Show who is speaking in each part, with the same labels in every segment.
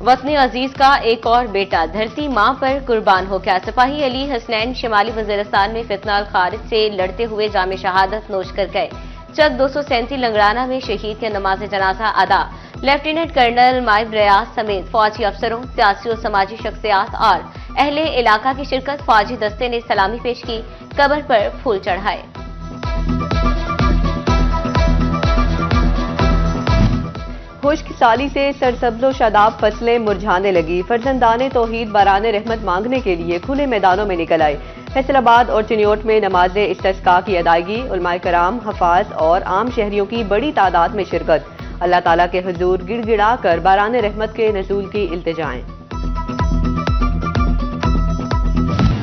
Speaker 1: वतन अजीज का एक और बेटा धरती मां पर कुर्बान हो गया। सिपाही अली हसनैन शिमाली वजीरिस्तान में फितनाल खारिज से लड़ते हुए जामे शहादत नोश कर गए। चक 237 लंगड़ाना में शहीद के नमाज जनाजा अदा। लेफ्टिनेंट कर्नल माइब रियाज समेत फौजी अफसरों, सियासी और समाजी शख्सियात और अहले इलाका की शिरकत। फौजी दस्ते ने सलामी पेश की, कब्र पर फूल चढ़ाए।
Speaker 2: खुश्क साली से सरसब्ज़ो शादाब फसलें मुरझाने लगी। फर्जंदाने तौहीद बाराने रहमत मांगने के लिए खुले मैदानों में निकल आए। फैसलाबाद और चिन्योट में नमाज इस्तिस्का की अदायगी, उलमाए कराम, हफाज और आम शहरियों की बड़ी तादाद में शिरकत। अल्लाह ताला के हुजूर गिड़गिड़ा कर बाराने रहमत के नज़ूल की इल्तिजाएं।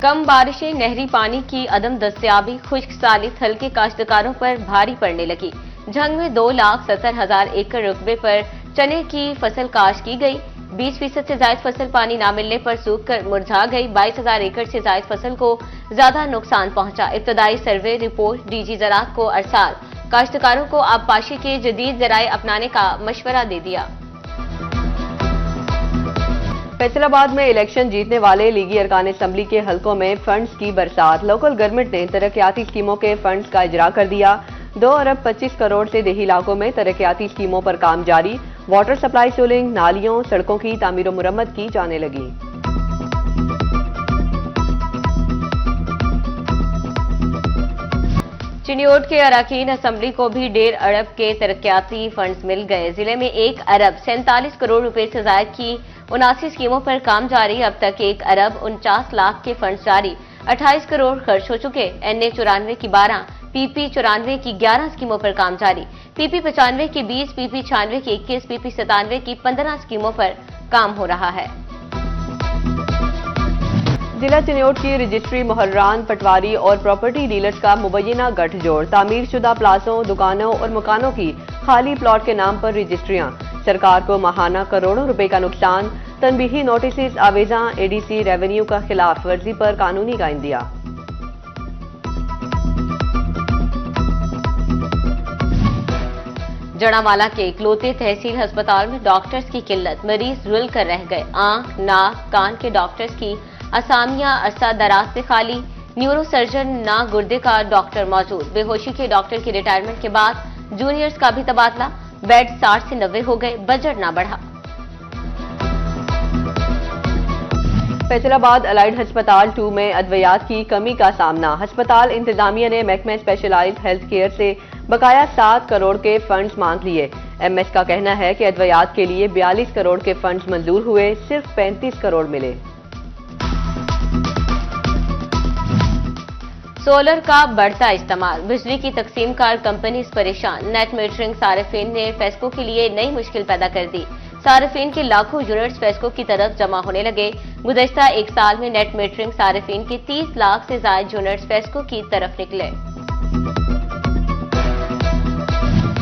Speaker 1: कम बारिशें, नहरी पानी की अदम दस्तयाबी, खुश्क साली हल्के काश्तकारों पर भारी पड़ने लगी। झंग में 2,70,000 एकड़ रकबे पर चने की फसल काश की गई। 20% से ज्यादा फसल पानी न मिलने पर सूख कर मुरझा गई। 22,000 एकड़ से ज्यादा फसल को ज्यादा नुकसान पहुंचा। इब्तदाई सर्वे रिपोर्ट डीजी ज़राअत को अरसाल। काश्तकारों को आबपाशी के जदीद जराए अपनाने का मशवरा दे दिया।
Speaker 2: फैसलाबाद में इलेक्शन जीतने वाले लीगी अरकान असम्बली के हलकों में फंड्स की बरसात। लोकल गवर्नमेंट ने तरक्याती स्कीमों के फंड्स का इजरा कर दिया। 2 अरब 25 करोड़ से देही इलाकों में तरक्याती स्कीमों पर काम जारी। वाटर सप्लाई सोलिंग, नालियों, सड़कों की तामीर और मुरम्मत की जाने लगी।
Speaker 1: चिन्योट के अरकान असम्बली को भी 1.5 अरब के तरक्याती फंड्स मिल गए। जिले में 1 अरब 47 करोड़ रुपए से ज्यादा की 79 स्कीमों पर काम जारी। अब तक 1 अरब 49 लाख के फंड्स जारी। 28 करोड़ खर्च हो चुके। NA 94 की 12, PP 94 की 11 स्कीमों पर काम जारी। PP 95 की 20, PP 96 की 21, PP 97 की 15 स्कीमों पर काम हो रहा है।
Speaker 2: जिला चिन्योट की रजिस्ट्री मुहर्रान, पटवारी और प्रॉपर्टी डीलर्स का मुबैना गठजोड़। तामीर शुदा प्लाजों, दुकानों और मकानों की खाली प्लॉट के नाम पर रजिस्ट्रियां। सरकार को माहाना करोड़ों रुपए का नुकसान। तनबीही नोटिस आवेजा। ADC रेवेन्यू का खिलाफ वर्जी पर कानूनी का इंदिया।
Speaker 1: जड़ावाला के इकलौते तहसील अस्पताल में डॉक्टर्स की किल्लत। मरीज रुल कर रह गए। आंख, नाक, कान के डॉक्टर्स की असामियां अरसा दराज से खाली। न्यूरो सर्जन ना गुर्दे का डॉक्टर मौजूद। बेहोशी के डॉक्टर की रिटायरमेंट के बाद जूनियर्स का भी तबादला। बेड 60 से 90 हो गए, बजट ना बढ़ा।
Speaker 2: फैसलाबाद अलाइड अस्पताल 2 में अद्वियात की कमी का सामना। अस्पताल इंतजामिया ने महकमे स्पेशलाइज्ड हेल्थ केयर से बकाया 7 करोड़ के फंड्स मांग लिए। MS का कहना है कि अद्वियात के लिए 42 करोड़ के फंड्स मंजूर हुए, सिर्फ 35 करोड़ मिले।
Speaker 1: सोलर का बढ़ता इस्तेमाल, बिजली की तकसीम कार कंपनीज परेशान। नेट मीटरिंग सार्फिन ने फेस्को के लिए नई मुश्किल पैदा कर दी। सार्फिन के लाखों यूनिट्स फेस्को की तरफ जमा होने लगे। गुज़श्ता 1 साल में नेट मीटरिंग सार्फिन के 30 लाख से ज्यादा यूनिट्स फेस्को की तरफ निकले।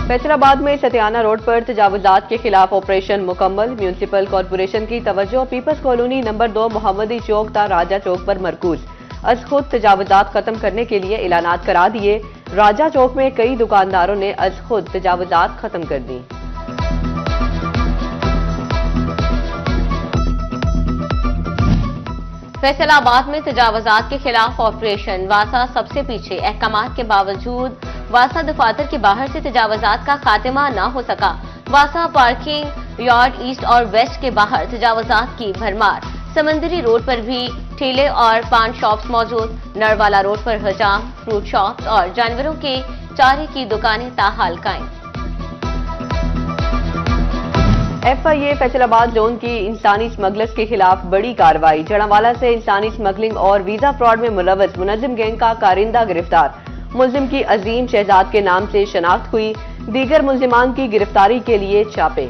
Speaker 2: फैसलाबाद में सतियाना रोड पर तजावुजात के खिलाफ ऑपरेशन मुकम्मल। म्यूनिसिपल कॉर्पोरेशन की तवज्जो पीपल्स कॉलोनी नंबर 2 मोहम्मदी चौक ता राजा चौक पर मरकूज। अज खुद तजावुजात खत्म करने के लिए ऐलानात करा दिए। राजा चौक में कई दुकानदारों ने अज खुद तजावुजात खत्म कर दी।
Speaker 1: फैसलाबाद में तजावुजात के खिलाफ ऑपरेशन। वासा सबसे पीछे। अहकामात के बावजूद वासा दफातर के बाहर से तजावुजात का खात्मा न हो सका। वासा पार्किंग यार्ड ईस्ट और वेस्ट के बाहर तजावुजात की भरमार। समंदरी रोड पर भी ठेले और पान शॉप्स मौजूद। नरवाला रोड पर हजाम, फ्रूट शॉप्स और जानवरों के चारे की दुकानें ताहाल कायम।
Speaker 2: FIA फैसलाबाद जोन की इंसानी स्मगलर्स के खिलाफ बड़ी कार्रवाई। जड़ावाला से इंसानी स्मगलिंग और वीजा फ्रॉड में मुलव्वस मुनज्जिम गैंग का कारिंदा गिरफ्तार। मुल्जिम की अजीम शहजाद के नाम से शनाख्त हुई। दीगर मुल्जिमान की गिरफ्तारी के लिए छापे।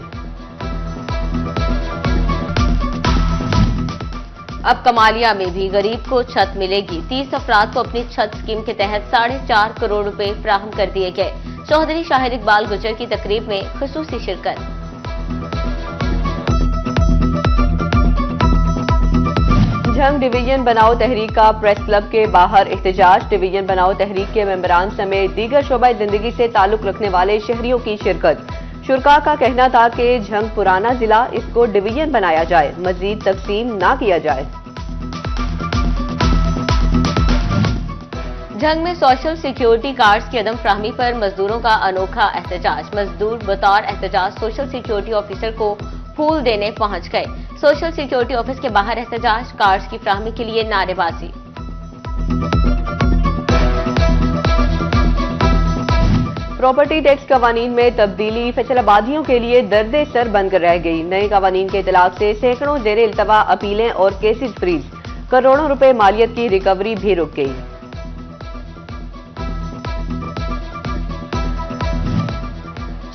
Speaker 1: अब कमालिया में भी गरीब को छत मिलेगी। 30 अफराद को अपनी छत स्कीम के तहत 4.5 करोड़ रुपए फराहम कर दिए गए। चौधरी शाहिद इकबाल गुजर की तकरीब में खुसूसी शिरकत।
Speaker 2: झंग डिवीजन बनाओ तहरीक का प्रेस क्लब के बाहर एहतजाज। डिवीजन बनाओ तहरीक के मेंबरान समेत दीगर शोबा जिंदगी से ताल्लुक रखने वाले शहरियों की शिरकत। शुरका का कहना था कि झंग पुराना जिला, इसको डिवीजन बनाया जाए, मजीद तकसीम ना किया जाए।
Speaker 1: झंग में सोशल सिक्योरिटी कार्ड्स की अदम फ्राहमी पर मजदूरों का अनोखा एहतजाज। मजदूर बतौर एहतजाज सोशल सिक्योरिटी ऑफिसर को फूल देने पहुंच गए। सोशल सिक्योरिटी ऑफिस के बाहर एहतजाज, कार्ड्स की फ्राहमी के लिए नारेबाजी।
Speaker 2: प्रॉपर्टी टैक्स कवानीन में तब्दीली फैसलाबादियों के लिए दर्द सर बनकर रह गई। नए कवानीन के इतलाक से सैकड़ों जेर इल्तवा अपीलें और केसेज फ्रीज, करोड़ों रुपए मालियत की रिकवरी भी रुक गई।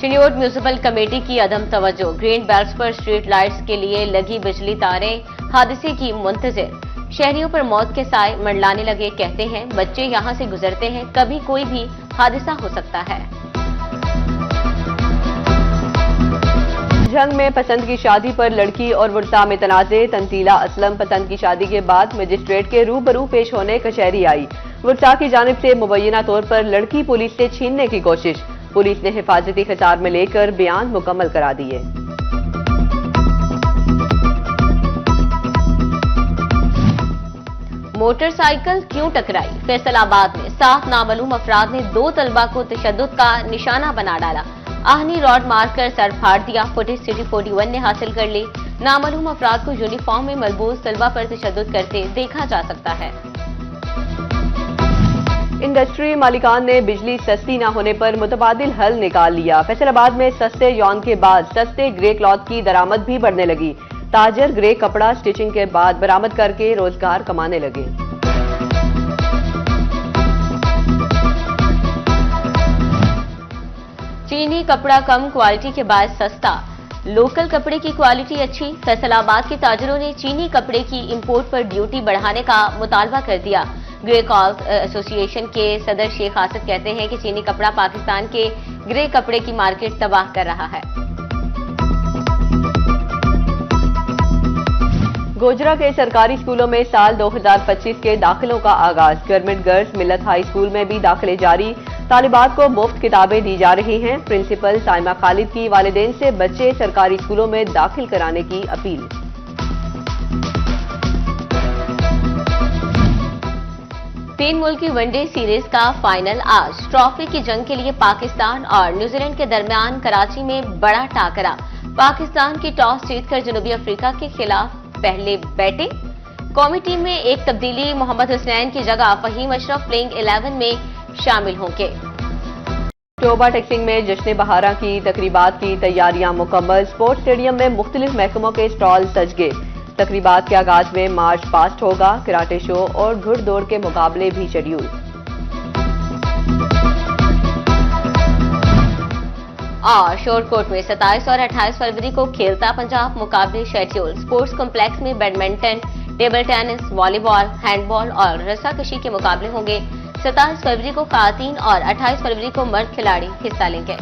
Speaker 1: चिन्योट म्यूनिसिपल कमेटी की अदम तवज्जो, ग्रीन बेल्ट्स पर स्ट्रीट लाइट्स के लिए लगी बिजली तारें हादसे की मुंतजिर। शहरियों पर मौत के साए मंडलाने लगे। कहते हैं बच्चे यहां से गुजरते हैं, कभी कोई भी हादसा हो सकता है।
Speaker 2: झंग में पसंद की शादी पर लड़की और वुरसा में तनाजे। तंजीला असलम पसंद की शादी के बाद मजिस्ट्रेट के रूबरू पेश होने कचहरी आई। वुरसा की जानिब से मुबैना तौर पर लड़की पुलिस से छीनने की कोशिश। पुलिस ने हिफाजती खिसार में लेकर बयान मुकम्मल करा दिए।
Speaker 1: मोटरसाइकिल क्यों टकराई? फैसलाबाद में 7 नामालूम अफराद ने 2 तलबा को तशद्दुद का निशाना बना डाला। आहनी रॉड मारकर सर फाड़ दिया। फुटेज सिटी 41 ने हासिल कर ली। नामालूम अफराद को यूनिफॉर्म में मलबूस तलबा पर तशद्दुद करते देखा जा सकता है।
Speaker 2: इंडस्ट्री मालिकान ने बिजली सस्ती न होने पर मुतबादिल हल निकाल लिया। फैसलाबाद में सस्ते यौन के बाद सस्ते ग्रे क्लॉथ की दरामद भी बढ़ने लगी। ताजर ग्रे कपड़ा स्टिचिंग के बाद बरामद करके रोजगार कमाने लगे।
Speaker 1: चीनी कपड़ा कम क्वालिटी के बाद सस्ता, लोकल कपड़े की क्वालिटी अच्छी। फैसलाबाद के ताजरों ने चीनी कपड़े की इंपोर्ट पर ड्यूटी बढ़ाने का मुतालबा कर दिया। ग्रे क्लॉथ एसोसिएशन के सदर शेख आसिफ कहते हैं कि चीनी कपड़ा पाकिस्तान के ग्रे कपड़े की मार्केट तबाह कर रहा है।
Speaker 2: गोजरा के सरकारी स्कूलों में साल 2025 के दाखिलों का आगाज। गवर्नमेंट गर्ल्स मिलत हाई स्कूल में भी दाखिले जारी। तालिबात को मुफ्त किताबें दी जा रही हैं। प्रिंसिपल साइमा खालिद की वालिदैन से बच्चे सरकारी स्कूलों में दाखिल कराने की अपील।
Speaker 1: तीन मुल्की वनडे सीरीज का फाइनल आज। ट्रॉफी की जंग के लिए पाकिस्तान और न्यूजीलैंड के दरमियान कराची में बड़ा टाकरा। पाकिस्तान की टॉस जीतकर जनूबी अफ्रीका के खिलाफ पहले बैटिंग। कौमी टीम में एक तब्दीली, मोहम्मद हुसनैन की जगह फहीम अशरफ प्लेइंग 11 में शामिल होंगे।
Speaker 2: टोबा टेक्सिंग में जश्न बहारा की तकरीबात की तैयारियां मुकम्मल। स्पोर्ट्स स्टेडियम में मुख्तलिफ महकमों के स्टॉल सज गए। तकरीबात के आगाज में मार्च पास्ट होगा। कराटे शो और घुड़दौड़ के मुकाबले भी शेड्यूल।
Speaker 1: और शोरकोट में 27 और 28 फरवरी को खेलता पंजाब मुकाबले शेड्यूल। स्पोर्ट्स कॉम्प्लेक्स में badminton, table tennis, volleyball, handball और रस्साकशी के मुकाबले होंगे। 27 फरवरी को खातन और 28 फरवरी को मर्द खिलाड़ी हिस्सा लेंगे।